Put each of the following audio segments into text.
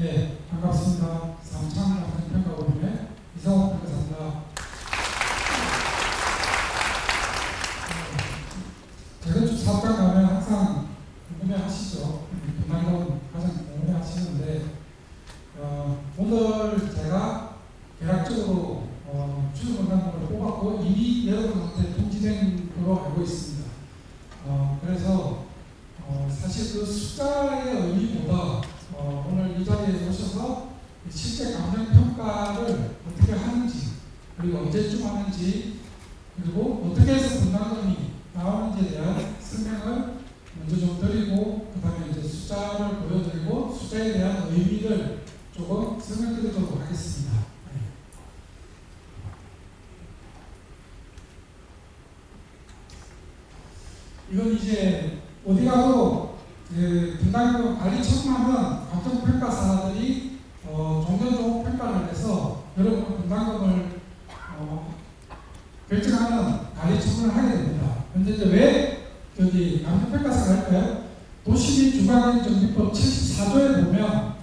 예, 반갑습니다. 삼창평가원의 이상호 변호사입니다. 재건축 사업장 가면 항상 궁금해하시죠. 분양금 가장 궁금해하시는데 오늘 제가 계략적으로 주주분담금을 뽑았고 이미 여러분한테 통지된 걸로 알고 있습니다. 그래서 사실 그 숫자의 의미보다 오늘 이 자리에 오셔서 실제 감정평가를 어떻게 하는지, 그리고 언제쯤 하는지, 그리고 어떻게 해서 분담금이 나오는지에 대한 설명을 먼저 좀 드리고, 그 다음에 이제 숫자를 보여드리고 숫자에 대한 의미를 조금 설명드리도록 하겠습니다. 이건 이제 어디 가도 분담금 관리 청구하면 감정평가사들이 종전종 평가를 해서 여러분 분담금을 결정하는 관리 청구를 하게 됩니다. 그런데 이제 왜 감정평가사가 할까요? 도시민주거정비법 74조에 보면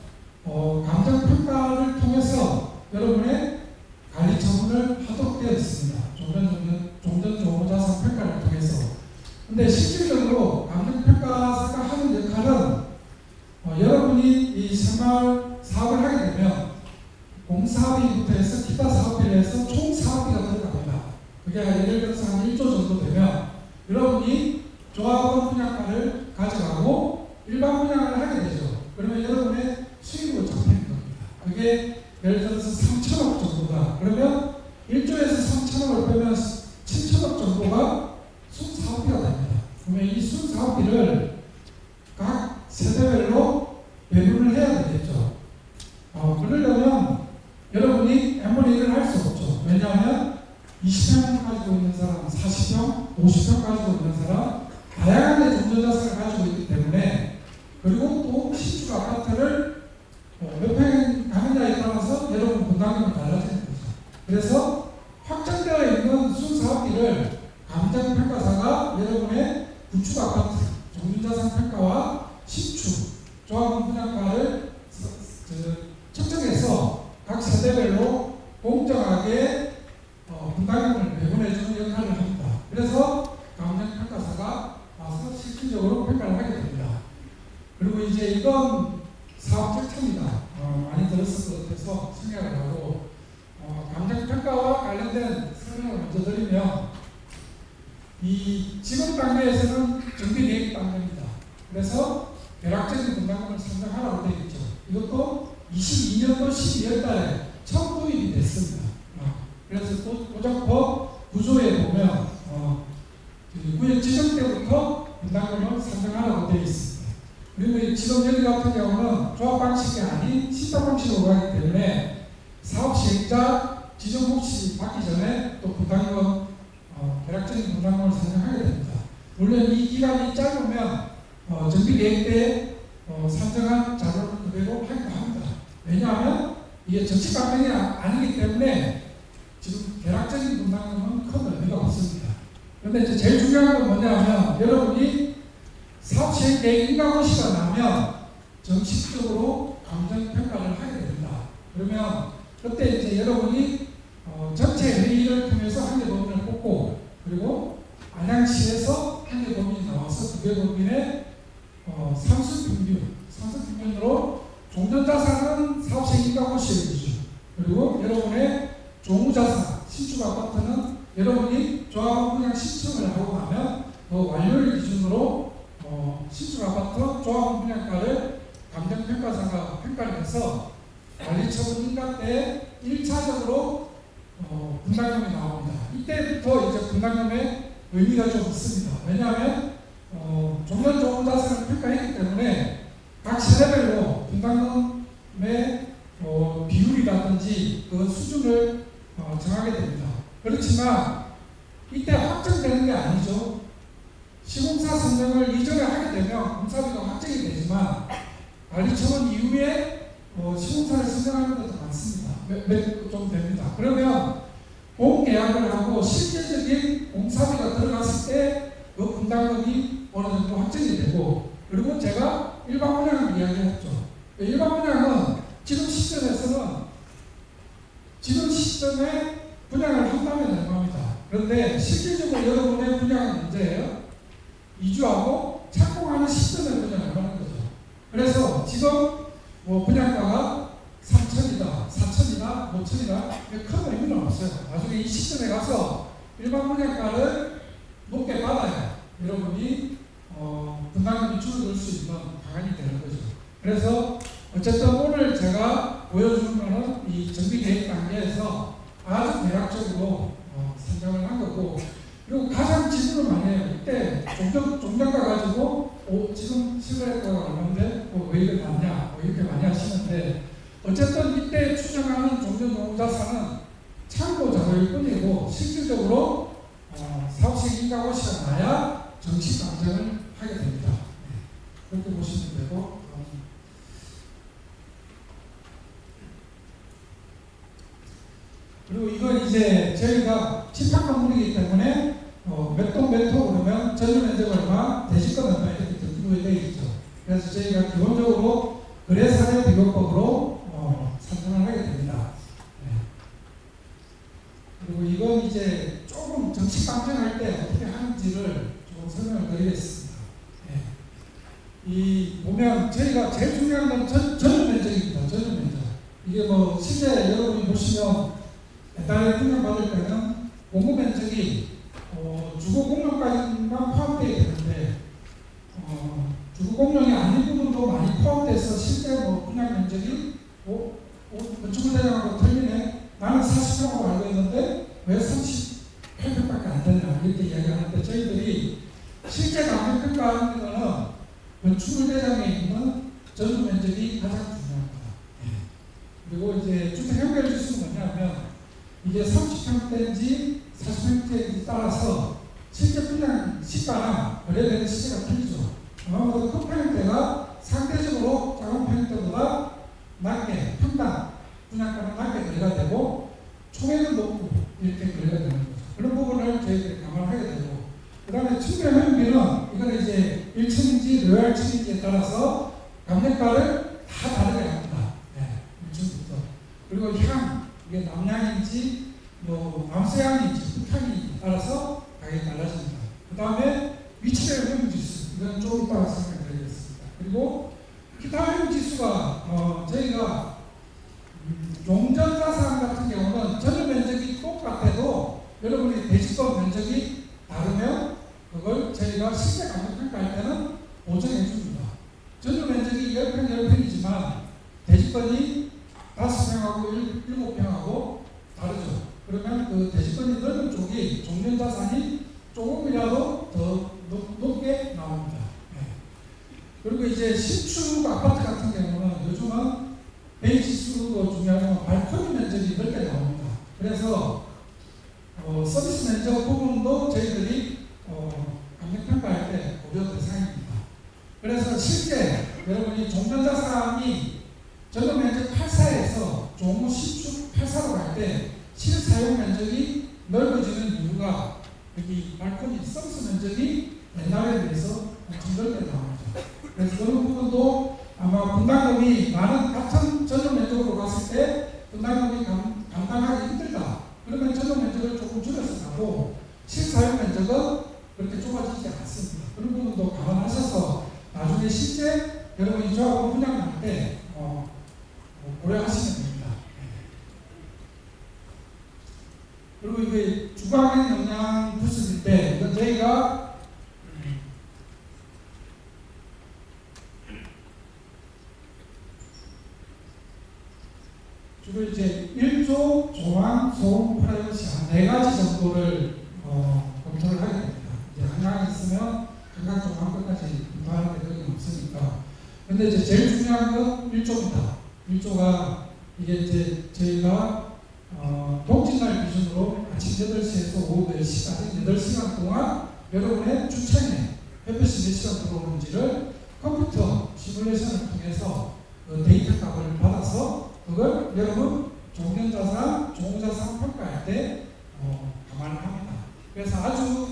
감정평가를 통해서 여러분의 관리 처분을 하도록 되어 있습니다. 종전종자산 평가를 통해서. 근데 실질적으로 감정평가사가 하는 역할은 여러분이 이 새마을 사업을 하게 되면 공사비부터 해서 기타 사업비를 해서 총 사업비가 들어갑니다. 그게 예를 들어서 한 1조 정도 되면 여러분이 조합원 분양가를 가져가고 일반 분양을 하게 되죠. 그러면 여러분의 수익으로 잡히는 겁니다. 그게 예를 들어서 3천억 정도다. 그러면 1조에서 3천억을 빼면 7천억 정도가 순사업비가 됩니다. 그러면 이 순사업비를 각 세대별로 배분을 해야 되겠죠. 그러려면 여러분이 M1을 할 수 없죠. 왜냐하면 20평 가지고 있는 사람, 40평, 50평 가지고 있는 사람, 다양한 종전자산을 가지고 있기 때문에, 그리고 또 신축 아파트를 몇 평 가느냐에 따라서 여러분 분담금이 달라지는 거죠. 그래서 확정되어 있는 순사업비를 감정평가사가 여러분의 구축 아파트, 종전자산 평가와 신축, 조합원 분양가를 측정해서 각 세대별로 공정하게 분담금을 배분해주는 역할을 합니다. 그래서 감정평가사가 와서 실질적으로 평가를 하게 됩니다. 그리고 이제 이건 사업 절차입니다. 많이 들었을 것 같아서 생략을 하고 감정평가와 관련된 설명을 먼저 드리면, 이 지금 단계에서는 정비계획 단계입니다. 그래서 대략적인 분담금을 산정하라고 되어 있죠. 이것도 22년도 12월 달에 처음 도입이 됐습니다. 그래서 고정법 구조에 보면 구역 지정 때부터 분담금을 산정하라고 되어 있습니다. 그리고 지금 여기 같은 경우는 조합 방식이 아닌 신탁 방식으로 가기 때문에 사업 시행자 지정 혹시 받기 전에 또 분담금 대략적인 분담금을 산정하게 됩니다. 물론 이 기간이 짧으면 정비계획 때 산정한 자료를 그대로 하기도 합니다. 왜냐하면 이게 정식 감정이 아니기 때문에 지금 대략적인 분담금은 큰 의미가 없습니다. 그런데 이제 제일 중요한 건 뭐냐면, 여러분이 사업 시행 계획 인가고시가 나면 정식적으로 감정평가를 하게 됩니다. 그러면 그때 이제 여러분이 전체 회의를 통해서 한계법인을 뽑고, 그리고 안양시에서 한계법인이 나와서 두 개 법인의 상수평균으로 종전자산은 사업시행 인가고시의 기준, 그리고 여러분의 종우자산, 신축 아파트는 여러분이 조합원 분양 신청을 하고 나면 그 완료일 기준으로 신축 아파트 조합원 분양가를 감정평가사가 평가를 해서 관리처분 인가 때 1차적으로 분담금이 나옵니다. 이때부터 이제 분담금의 의미가 좀 있습니다. 왜냐하면 종전종자산을 평가했기 때문에 각 세대별로 분담금의 비율이라든지 그 수준을 정하게 됩니다. 그렇지만 이때 확정되는 게 아니죠. 시공사 선정을 이전에 하게 되면 공사비가 확정이 되지만 관리처분 이후에 시공사를 선정하는 것도 많습니다. 좀 됩니다. 그러면 공계약을 하고 실제적인 공사비가 들어갔을 때 그 분담금이 어느 정도 확정이 되고, 그리고 제가 일반 분양을 이야기했죠. 일반 분양은 지금 시점에 분양을 한다면 얼마입니다. 그런데 실질적으로 여러분의 분양은 언제예요? 이주하고 착공하는 시점에 분양을 하는 거죠. 그래서 지금 뭐 분양가가 3천이다, 4천이다, 5천이다 큰 의미는 없어요. 나중에 이 시점에 가서 일반 분양가를 높게 받아야 여러분이 분담금이 줄어들 수 있는 방안이 되는 거죠. 그래서 어쨌든 오늘 제가 보여주는 것은 이 정비계획 단계에서 아주 대략적으로 선정을 한 거고, 그리고 가장 질문을 많이 해요. 이때 종전가 가지고 지금 실거래가가 얼마인데 왜 이렇게 많냐 이렇게 많이 하시는데, 어쨌든 이때 추정하는 종전노무자산은 참고 자료일 뿐이고 실질적으로 사업식 인가고시가 나야 정식 감정을 하게 됩니다. 그렇게 보시면 되고, 그리고 이건 이제 저희가 집합 건물이기 때문에 몇 동 몇 호 그러면 전용 면적 얼마, 대지권 얼마 이렇게 등록이 되어 있죠. 그래서 저희가 기본적으로 거래사례 비교법으로 산정을 하게 됩니다. 그리고 이건 이제 조금 정식 감정할 때 어떻게 하는지를 조금 설명을 드리겠습니다. 이 보면 저희가 제일 중요한 건 전용 면적입니다. 전용 면적. 이게 뭐 실제 여러분이 보시면 옛날에 분양받을 때는 공급 면적이 주거 공용까지만 포함되어 있는데 주거 공용이 아닌 부분도 많이 포함돼서 실제 뭐 분양 면적이 건축물 대장하고 틀리네. 나는 40평으로 알고 있는데 왜 38평밖에 안 되냐 이렇게 이야기하는데, 저희들이 실제 감정 평가하는 거는 건축물 대장에 있는 전용 면적이 가장 중요합니다. 그리고 이제 주택 연결 지수는 뭐냐면 이게 30평대인지 40평대인지 따라서 실제 분양 시가랑 거래되는 시세가 틀리죠. 아마도 큰 평대가 상대적으로 작은 평대보다 낮게 평당 분양가는 낮게 거래가 되고 총액은 높고 이렇게 거래가 되는 거죠. 그런 부분을 저희들이 감안하게 되고, 그 다음에 층별 허용비는 이거는 이제 1층인지 로얄층인지에 따라서 감정가를 다 다르게 합니다. 1층부터. 그리고 향, 이게 남향인지 뭐 남서향인지 북향인지 따라서 가격이 달라집니다. 그 다음에 위치별 허용지수, 이건 좀 이따가 설명드리겠습니다. 그리고 기타 허용지수가 저희가 용전자산 같은 경우는 전용 면적이 똑같아도 여러분이 대지권 면적이 다르면 그걸 저희가 실제 감정 평가할 때는 보정해 줍니다. 전용 면적이 10평, 10평이지만 대지권이 5평하고 7평하고 다르죠. 그러면 그 대지권이 넓은 쪽이 종전자산이 조금이라도 더 높게 나옵니다. 그리고 이제 신축 아파트 같은 경우는 요즘은 베이지수도 중요하지만 발코니 면적이 넓게 나옵니다. 그래서 서비스 면적 부분도 저희들이 감정평가할 때 고려 대상입니다. 그래서 실제 여러분이 종전자산이 전용 면적 8사에서 종무 신축 8사로 갈 때 실사용 면적이 넓어지는 이유가 여기 발코니 서비스 면적이 옛날에 비해서 엄청 넓게 나옵니다. 그래서 그런 부분도 아마 분담금이 같은 전용 면적으로 갔을 때 분담금이 감당하기 힘들다. 그러면 전용 면적을 조금 줄여서 가고 실사용 면적은 그렇게 좁아지지 않습니다. 그런 부분도 감안하셔서 나중에 실제 여러분이 조합원 분양할 때 고려하시면 됩니다. 그리고 이게 주거환경 영향 부수일 때 이건 저희가 주로 이제 1조 조항 소음 프라이버시 한 4가지 정도를 검토를 하게 됩니다. 이제 하나 있으면 각각 조항 끝까지 검토하는 데 그게 없으니까. 근데 이제 제일 중요한 건 1조입니다. 1조가 이게 이제 저희가 동짓날 기준으로 아침 8시에서 오후 4시까지 8시간 동안 여러분의 주차에 햇볕이 몇 시간 들어오는지를 컴퓨터 시뮬레이션을 통해서 데이터 값을 받아서 그걸 여러분 종전자산, 종자산 평가할 때 감안을 합니다. 그래서 아주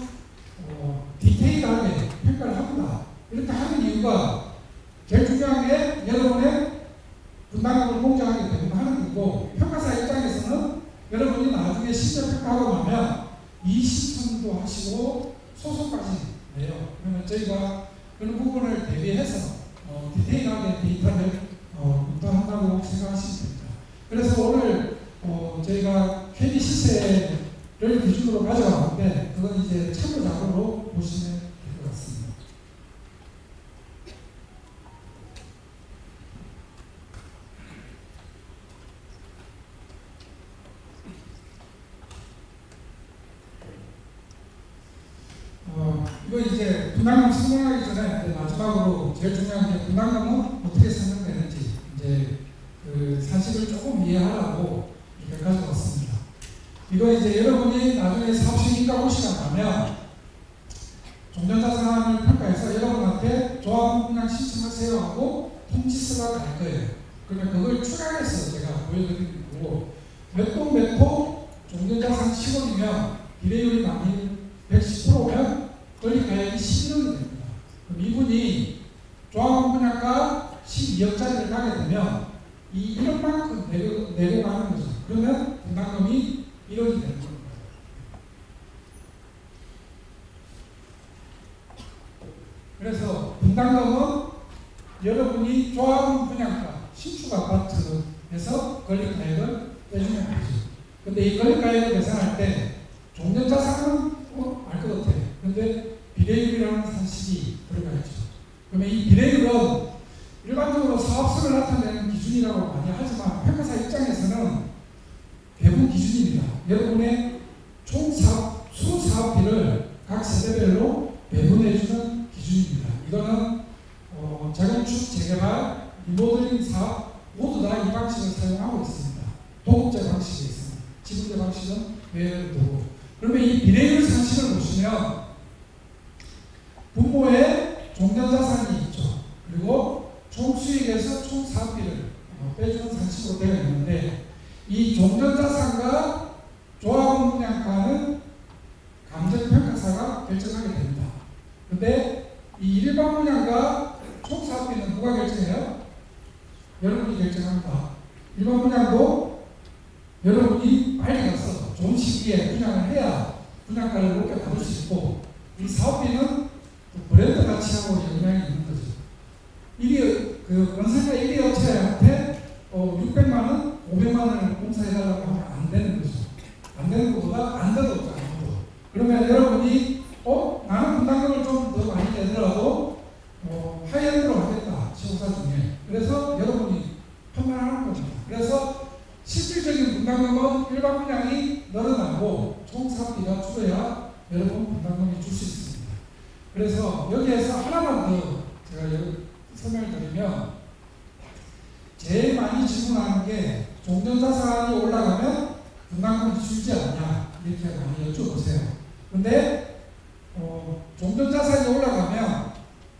디테일하게 평가를 합니다. 이렇게 하는 이유가 제일 중요한 게 여러분의 분담금을 공정하게 배분하는 거고, 평가사 입장에서는 여러분이 나중에 실제평가하고 나면 이 신청도 하시고 소송까지 내요. 그러면 저희가 그런 부분을 대비해서 디테일하게 데이터를 검토한다고 생각하시면 됩니다. 그래서 오늘 저희가 KB 시세를 기준으로 가져왔는데, 그건 이제 참고자료로 보시면 될 것 같습니다. 이거 이제 분담금 설명하기 전에 마지막으로 제일 중요한 게 분담금은 어떻게 설명되는지 이제 그 사실을 조금 이해하라고 이렇게 가져왔습니다. 이거 이제 여러분이 나중에 사업시행인가 고시가 나면 종전자산을 평가해서 여러분한테 조합원 분양 신청하세요 하고 통지서가 갈 거예요. 그러면 그걸 추가해서 제가 보여드리는 거고, 몇 동 종전자산 10억이면 비례율이 만일 110%면 권리가액이 11억이 됩니다. 그럼 이분이 조합원 분양가 12억짜리를 가게 되면 이 1억만큼 내고 가는 거죠. 그러면 분담금이 1억이 되는 겁니다. 그래서 분담금은 여러분이 조합원 분양가, 신축 아파트에서 권리가액을 빼주면 되죠. 근데 이 권리가액을 계산할 때 종전자산은 알 것 같아요. 근데 비례율이라는 산식이 들어가 있죠. 그러면 이 비례율은 일반적으로 사업성을 나타내는 기준이라고 많이 하지만 평가사 입장에서는 배분 기준입니다. 여러분의 총 수사업비를 각 세대별로 배분해주는 기준입니다. 이거는 재건축, 재개발, 리모델링 사업 모두 다 이 방식을 사용하고 있습니다. 도급제 방식이 있습니다. 지급제 방식은 외에도 두고. 그러면 이 비례율 산식을 보시면 분모에 종전자산이 있죠. 그리고 총수익에서 총사업비를 빼주는 산식으로 되어 있는데, 이 종전자산과 조합원 분양가는 감정평가사가 결정하게 됩니다. 근데 이 일반 분양과 총사업비는 누가 결정해요? 여러분이 결정합니다. 일반 분양도 여러분이 빨리 가서 좋은 시기에 분양을 해야 분양가를 높게 받을 수 있고, 이 사업비는 브랜드 가치하고 영향이 있는 거죠. 건설사 1위 업체한테 600만 원, 500만 원을 공사해달라고 하면 안 되는 거죠. 안 되는 것보다 안 돼도 없죠. 그러면 여러분이 나는 분담금을 좀 더 많이 내더라도 하이엔드로 하겠다, 시공사 중에. 그래서 여러분이 판단하는 겁니다. 그래서 실질적인 분담금은 일반 분양이 늘어나고 총사업비가 줄어야 여러분 분담금이 줄 수 있습니다. 그래서 여기에서 하나만 더 제가 설명을 드리면, 제일 많이 질문하는 게 종전자산이 올라가면 분담금이 줄지 않냐, 이렇게 많이 여쭤보세요. 근데 종전자산이 올라가면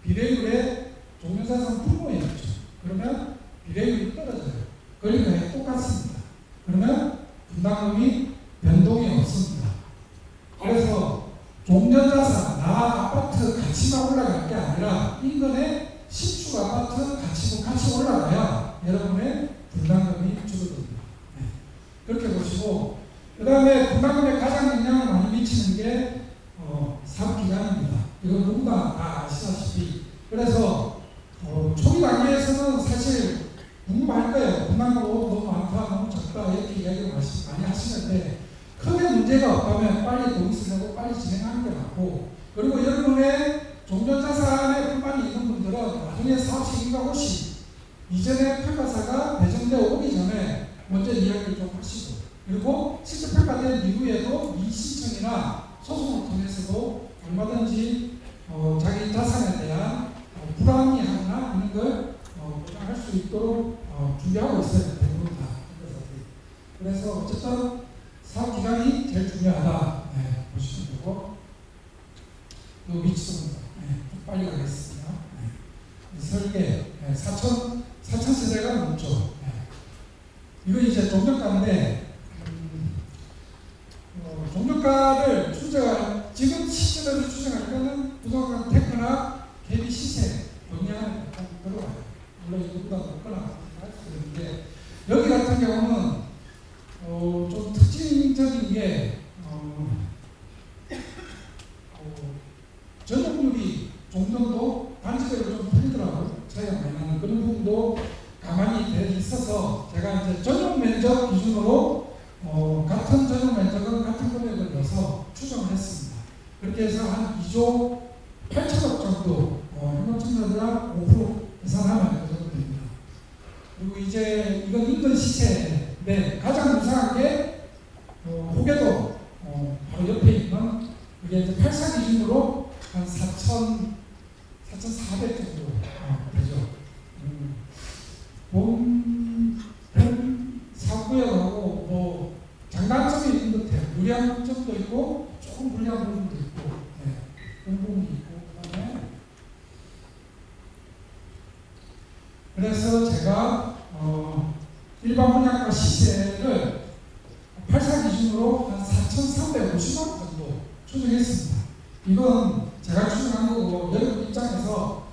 비례율에 종전자산 분모에 있죠. 그러면 비례율이 떨어져요. 권리가액이 똑같습니다. 그러면 분담금이 변동이 없습니다. 그래서 종전자산, 아파트 가치가 올라갈 게 아니라 인근의 신축 아파트 가치도 같이 올라가야 여러분의 분담금이 줄어듭니다. 네. 그렇게 보시고, 그 다음에 분담금에 가장 영향을 많이 미치는 게 사업기간입니다. 이건 누구나 다 아시다시피. 그래서 초기 단계에서는 사실 궁금할 거예요. 분담금 너무 많다, 너무 적다, 이렇게 이야기를 많이 하시는데, 크게 문제가 없다면 빨리 동의를 하고 빨리 진행하는 게 맞고, 그리고 여러분의 종전자산에 불만이 있는 분들은 나중에 사업시행인가 혹시 이전에 평가사가 배정되어 오기 전에 먼저 이야기를 좀 하시고, 그리고 실제 평가된 이후에도 이 신청이나 소송을 통해서도 얼마든지 자기 자산에 대한 불합리함이나 이런 걸 보장할 수 있도록 준비하고 있어요. 대부분 다. 그래서 어쨌든 사업기간이 제일 중요하다. 네, 보시면 되고, 또 위치도 좀 빨리 가겠습니다. 설계 4천 세대가 넘죠. 이거 이제 종전가인데, 종전가를 지금 시점에서 추정하려면 부동산 테크나 KB 시세 영향을 들어와요. 물론 이거보다 높거나 말씀드리는데, 여기 같은 경우는 좀 특징적인 게 전용률이 종전도 단지대로 좀 틀리더라고요. 차이가 많이 나는 그런 부분도 가만히 돼 있어서 제가 이제 전용 면적 기준으로 같은 전용 면적은 같은 금액을 넣어서 추정을 했습니다. 그렇게 해서 한 2조 8천억 정도 현금청산이랑 5% 계산하면 그 정도 됩니다. 그리고 이제 이건 인근 시세인데 가장 유사한 게 호계도 바로 옆에 있는 이게 이제 8사 기준으로 한 4,400 정도 되죠. 본 사구역하고 뭐 장단점이 있는 것 같아요. 유리한 점도 있고 조금 불리한 부분도 있고, 네, 그런 부분이 있고, 그다음에 그래서 제가 일반 분양가 시세를 8사 기준으로 한 4,350만 원 정도 추정했습니다. 이건 제가 추정한 거고, 여러분 입장에서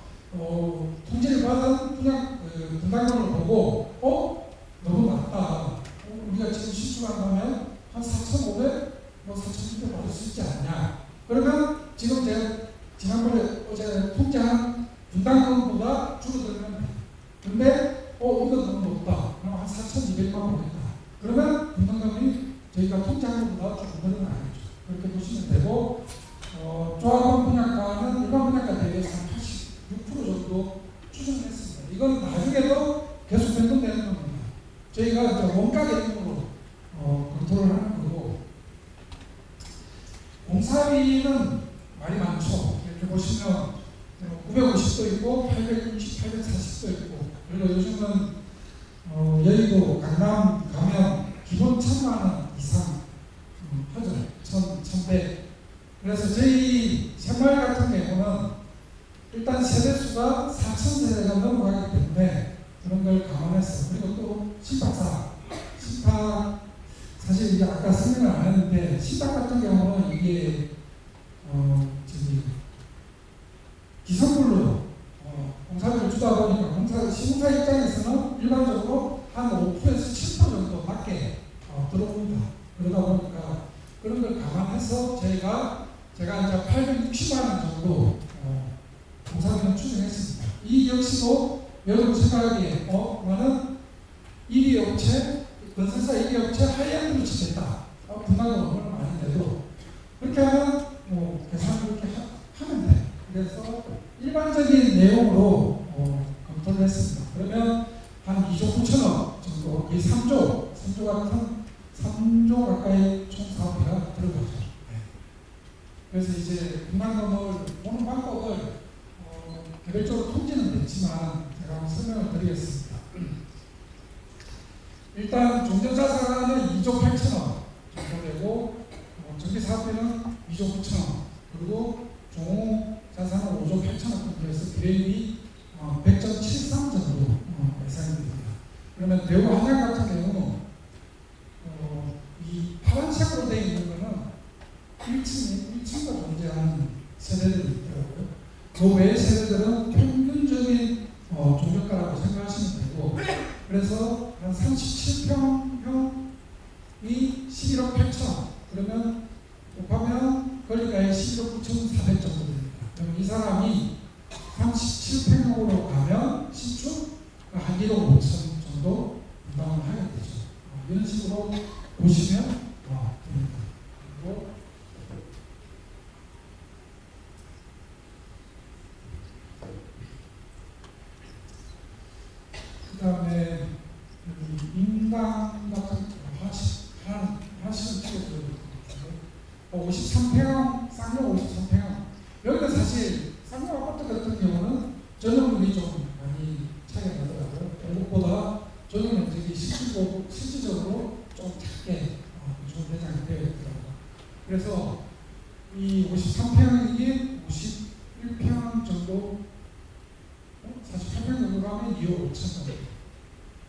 통지를 받은 분담금을 보고 너무 낮다. 우리가 지금 신축한다면 한 4,500, 4,600 받을 수 있지 않냐. 그러면 지금 제가 지난번에 어제 통지한 분담금보다 줄어들면 돼. 근데 이건 너무 높다. 그럼 한 4,200만 원이다. 그러면 분담금이 저희가 통지한 것보다 줄어드는 아니죠. 그렇게 보시면 되고, 조합원 분양가는 일반 분양가 대비해서 한 86% 정도 추정했습니다. 이건 나중에도 계속 변동되는 겁니다. 저희가 이제 원가 대금으로 검토를 하는 거고, 공사비는 말이 많죠. 이렇게 보시면 950도 있고 860, 840도 있고, 그리고 요즘은 여의도, 강남 가면 기본 1,000만 원 이상 하죠. 1,100. 그래서 저희 새마을 같은 경우는 일단 세대수가 4,000세대가 넘어가기 때문에 그런 걸 감안해서, 그리고 또 신탁사, 사실 이게 아까 설명을 안 했는데, 신탁 같은 경우는 이게 기성불로 공사비를 주다 보니까 시공사 입장에서는 일반적으로 한 5%에서 7% 정도 밖에 들어옵니다. 그러다 보니까 그런 걸 감안해서 제가 이제 860만 원 정도 공사비는 추정했습니다. 이 역시도 여러분 생각하기에 나는 1위 업체, 건설사 1위 업체 하이엔드로 치겠다. 분담금 얼마나 많이 내도 그렇게 하면 계산을 그렇게 하면 돼. 그래서 일반적인 내용으로 검토를 했습니다. 그러면 한 2조 9천억 정도, 거의 3조 같은 3조 가까이 총 사업비가 들어가죠. 그래서 이제 분담금을 보는 방법을 개별적으로 통지는 됐지만 제가 한번 설명을 드리겠습니다. 일단 종전자산은 2조 8천억 정도 되고, 전기사업비는 2조 9천억, 그리고 종자산은 5조 8천억 정도 해서 비례율이 100.73 정도 예상이 됩니다. 그러면 대구 한양 같은 경우는 이 파란색으로 되어 있는 거는 1층과 존재하는 세대들이 있더라고요. 그 외의 세대들은 평균적인 종전가라고 생각하시면 되고, 그래서 한 37평형이 11억 8천원, 그러면 곱하면 거리가에 11억 9,400 정도 됩니다. 그럼 이 사람이 37평형으로 가면 신축 한 1억 5천 정도 부담을 하게 되죠. 이런 식으로 보시면 됩니다. 그리고 그 다음에 인강 같은 하시는 쪽에서 53평형, 쌍용 53평형. 여기는 사실 쌍용 아파트 같은 경우는 전용률이 좀 많이 차이가 나더라고요. 외국보다 전용 면적이 실질적으로 좀 작게 좀 대장이 되어 있더라고요. 그래서 이 53평이 51평 정도, 48평 정도 가면 2억 5천 정도.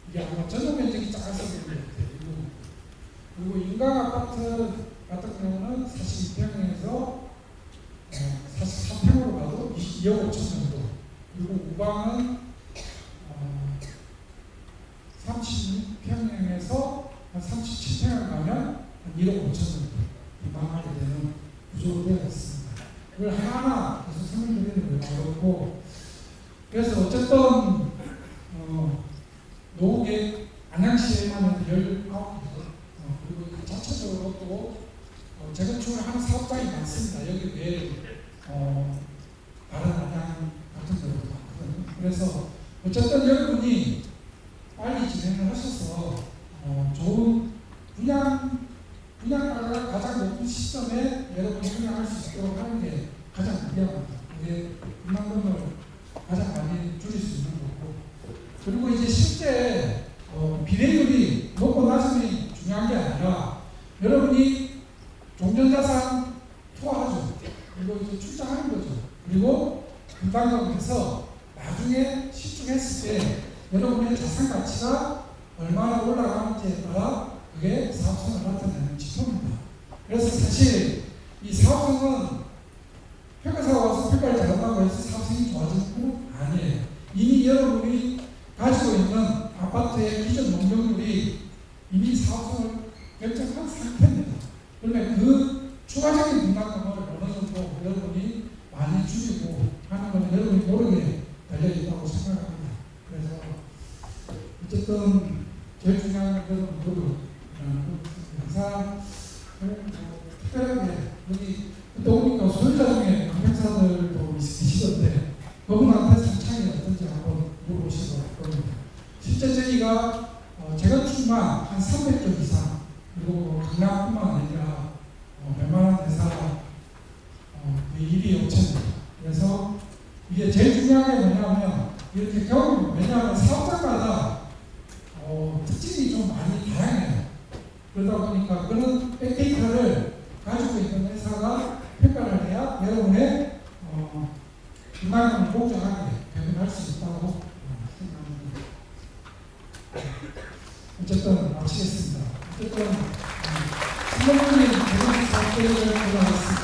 이게 아마 전용 면적이 작아서 그런 것 같아요. 그리고 인강 아파트 같은 경우는 42평에서 44평으로 가도 2억 5천 정도. 그리고 우방은 1억 5천 정도 비방하게 되는 구조로 되어 있습니다. 이걸 하나하나 계속 설명드리는 게 어렵고, 그래서 어쨌든 노후계 안양시에만 19개소, 그리고 그 자체적으로 또 재건축을 하는 사업장이 많습니다. 여기 외에 다른 안양 같은 데도 많거든요. 그래서 어쨌든 여러분이 빨리 진행을 하셔서 좋은 분양가가 가장 높은 시점에 여러분이 분양할 수 있도록 하는 게 가장 중요합니다. 그게 분양금을 가장 많이 줄일 수 있는 거고, 그리고 이제 실제 비례율이 높고 낮음이 중요한 게 아니라 여러분이 종전자산 투하하죠. 그리고 이제 출자하는 거죠. 그리고 분담금에서 나중에 시축했을 때 여러분의 자산 가치가 얼마나 올라가는지에 따라 그게 사업성을 나타내는 지표입니다. 그래서 사실 이 사업성은 평가사가 와서 평가를 잘한다고 해서 사업성이 좋아지는 건 아니에요. 이미 여러분이 가지고 있는 아파트의 기존 용적률이 이미 사업성을 결정한 상태입니다. 그러면 그 추가적인 분담금을 어느 정도 여러분이 많이 줄이고 하는 건 여러분이 노력에 달려있다고 생각합니다. 그래서 어쨌든 제일 중요한 건 노력. 항상 특별하게 여기 또 보니까 소유자 중에 강평사들도 계시던데 그분한테 상창이 어떤지 한번 물어보시도록 합니다. 실제 저희가 재건축만 한 300조 이상, 그리고 강남뿐만 아니라 웬만한 데사 거의 1위 업체입니다. 그래서 이게 제일 중요한 게 뭐냐면 이렇게 경험, 왜냐하면 사업자마다 특징이 좀 많이 다양해요. 그러다 보니까 그런 백데이터를 가지고 있는 회사가 평가를 해야 여러분의 분담금을 공정하게 배분할 수 있다고 생각합니다. 어쨌든 마치겠습니다. 어쨌든 3번분이 재건축 사업 계획을 들어가겠습니다.